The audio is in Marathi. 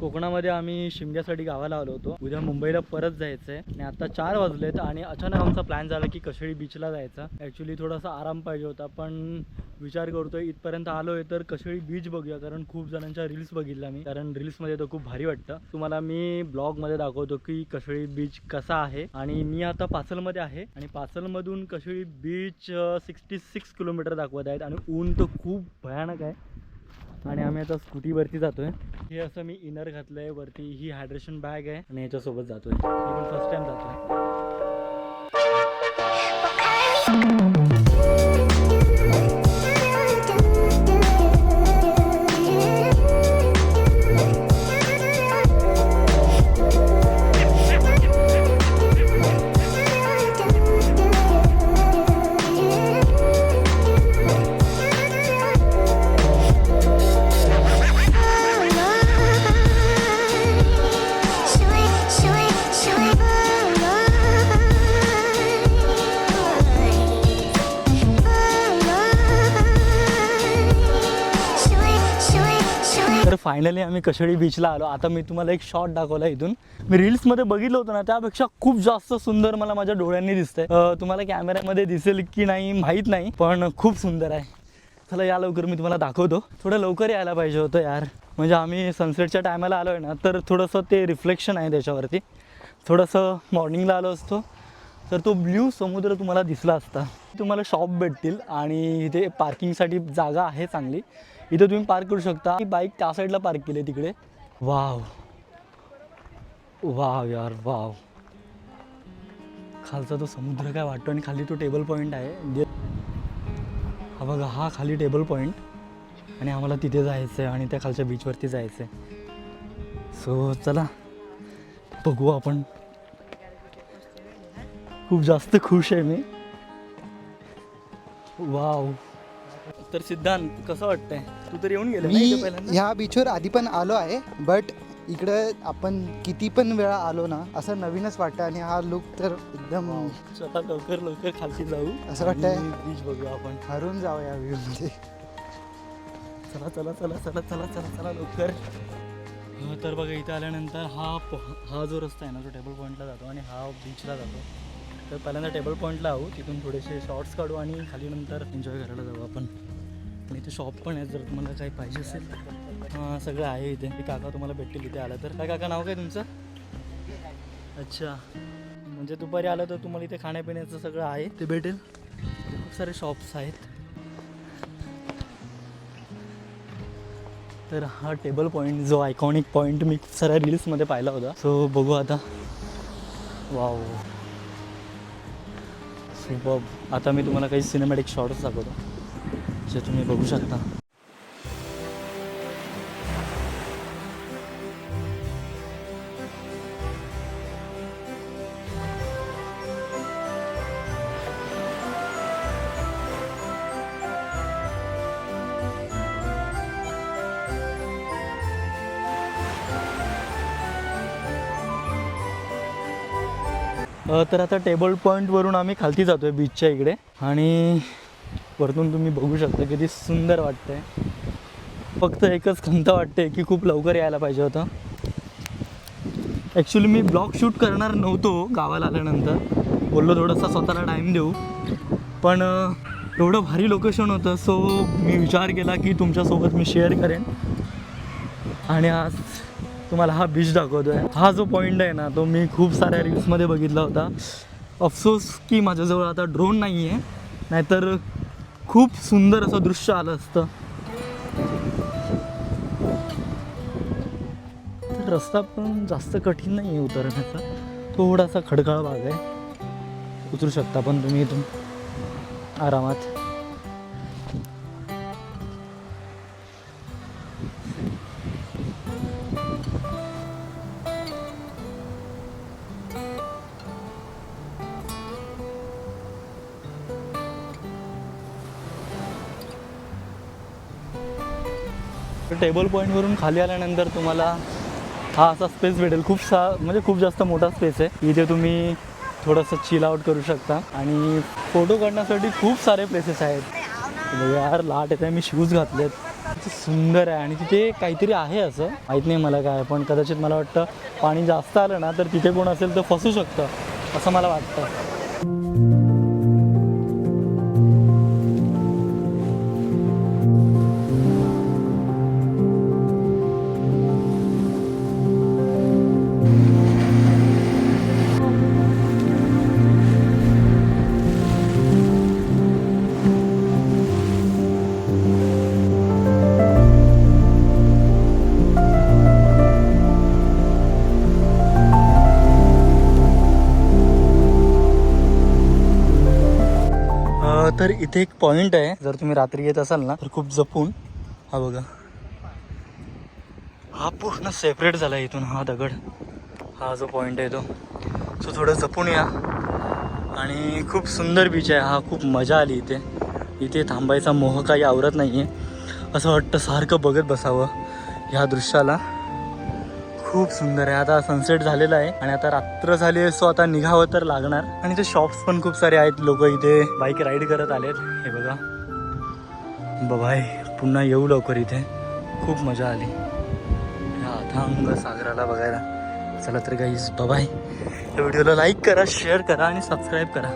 कोकणामध्ये आम्ही शिमग्यासाठी गावाला आलो होतो. उद्या मुंबईला परत जायचं आहे आणि आता 4 वाजलेत आणि अचानक आमचा प्लॅन झाला की कशेळी बीचला जायचा. ॲक्च्युली थोडासा आराम पाहिजे होता, पण विचार करतोय इथपर्यंत आलोय तर कशेळी बीच बघूया, कारण खूप जणांच्या रील्स बघितल्या मी, कारण रील्समध्ये तर खूप भारी वाटतं. तुम्हाला मी ब्लॉगमध्ये दाखवतो की कशेळी बीच कसा आहे. आणि मी आता पाचलमध्ये आहे आणि पाचलमधून कशेळी बीच 66 किलोमीटर दाखवत आहेत आणि ऊन तर खूप भयानक आहे. आणि आम्ही आता स्कूटीवरती जातोय. हे असं मी इनर घातलंय वरती, ही हायड्रेशन बॅग आहे आणि याच्यासोबत जातोय. मी पण फर्स्ट टाइम जातोय. तर फायनली आम्ही कशेळी बीचला आलो. आता मी तुम्हाला एक शॉट दाखवला इथून. मी रील्समध्ये बघितलं होतं ना, त्यापेक्षा खूप जास्त सुंदर मला माझ्या डोळ्यांनी दिसतंय. तुम्हाला कॅमेऱ्यामध्ये दिसेल की नाही माहीत नाही, पण खूप सुंदर आहे. चला या लवकर मी तुम्हाला दाखवतो. थोडं लवकर यायला पाहिजे होतं यार, म्हणजे आम्ही सनसेटच्या टायमाला आलो आहे ना, तर थोडंसं ते रिफ्लेक्शन आहे त्याच्यावरती. थोडंसं मॉर्निंगला आलो असतो तर तो ब्ल्यू समुद्र तुम्हाला दिसला असता. तुम्हाला शॉप भेटतील आणि इथे पार्किंगसाठी जागा आहे चांगली. इथे तुम्ही पार्क करू शकता. ही बाईक त्या साईडला पार्क केली आहे तिकडे. वाव वाव यार वाव. खालचा तो समुद्र काय वाटतो आणि खाली तो टेबल पॉईंट आहे. हा बघा, हा खाली टेबल पॉईंट आणि आम्हाला तिथे जायचं आहे आणि त्या खालच्या बीचवरती जायचं आहे. सो चला बघू आपण. खूप जास्त खुश आहे मी. वाव. तर सिद्धांत कसं वाटतंय? तू तर येऊन गेला मी ह्या बीचवर आधी पण आलो आहे, बट इकडं आपण किती पण वेळा आलो ना, असं नवीनच वाटतं. आणि हा लुक तर एकदम. चला लवकर लवकर खालती जाऊ, असं वाटतंय बीच बघू आपण. हरून जाऊ या व्ह्यू मध्ये. चला चला चला चला चला चला चला लवकर. तर बघा इथे आल्यानंतर हा जो रस्ता आहे ना, तो टेबल पॉईंटला जातो आणि हा बीचला जातो. तर पहिल्यांदा टेबल पॉईंटला आहो, तिथून थोडेसे शॉर्ट्स काढू आणि खाली नंतर एन्जॉय करायला जाऊ आपण. आणि इथे शॉप पण आहे, जर तुम्हाला काही पाहिजे असेल. सगळं आहे इथे. हे काका तुम्हाला भेटतील इथे आलं तर. काय काका नाव काय तुमचं? अच्छा, म्हणजे दुपारी आलं तर तुम्हाला इथे खाण्यापिण्याचं सगळं आहे ते भेटेल. खूप सारे शॉप्स आहेत. तर हा टेबल पॉईंट जो आयकॉनिक पॉईंट मी खूप साऱ्या रील्समध्ये पाहिला होता. सो बघू आता. Wow super. आता मी तुम्हाला काही सिनेमॅटिक शॉट्स दाखवतो जे तुम्ही बघू शकता. तर आता टेबल पॉईंटवरून आम्ही खालती जातो आहे बीचच्या इकडे आणि वरतून तुम्ही बघू शकता किती सुंदर वाटतंय. फक्त एकच खंत वाटते की खूप लवकर यायला पाहिजे होतं. ॲक्च्युली मी ब्लॉग शूट करणार नव्हतो गावाला आल्यानंतर. बोललो थोडासा स्वतःला टाईम देऊ, पण एवढं भारी लोकेशन होतं. सो मी विचार केला की तुमच्यासोबत मी शेअर करेन आणि आज तुम्हाला हा बीच दाखवतो आहे. हा जो पॉईंट आहे ना, तो मी खूप साऱ्या रील्समध्ये बघितला होता. अफसोस की माझ्याजवळ आता ड्रोन नाही आहे, नाहीतर खूप सुंदर असं दृश्य आलं असतं. तर रस्ता पण जास्त कठीण नाही आहे उतरण्याचा. थोडासा खडकाळ भाग आहे, उतरू शकता पण तुम्ही इथून आरामात. टेबल पॉईंटवरून खाली आल्यानंतर तुम्हाला हा असा स्पेस भेटेल. म्हणजे खूप जास्त मोठा स्पेस आहे. इथे तुम्ही थोडंसं चिल आउट करू शकता आणि फोटो काढण्यासाठी खूप सारे प्लेसेस आहेत. यार लाट येते, मी शूज घातलेत. सुंदर आहे आणि तिथे काहीतरी आहे असं माहीत नाही मला काय, पण कदाचित मला वाटतं पाणी जास्त आलं ना तर तिथे कोण असेल तर फसू शकतं असं मला वाटतं. तर इथे एक पॉइंट आहे, जर तुम्ही रात्री येत असाल ना तर खूप जपून, हा बघा हा पूर्ण सेपरेट झाला इथून, हा दगड, हा जो पॉइंट आहे तो, सो थोडं जपून या. आणि खूप सुंदर बीच आहे हा, खूप मजा आली इथे. इथे थांबायचा मोह काही आवरत नाही आहे, असं वाटतं सारखं बघत बसावं ह्या दृश्याला. खूप सुंदर आहे. आता सनसेट झालेला आहे आणि आता रात्र झाली आहे, सो आता निघावं तर लागणार. आणि इथे शॉप्स पण खूप सारे आहेत, लोक इथे बाईक राईड करत आलेत. हे बघा बाय, पुन्हा येऊ लवकर इथे, खूप मजा आली या अथांग सागराला बघायला. चला तर गाईज बाय, या व्हिडिओला लाईक करा, शेअर करा आणि सबस्क्राईब करा.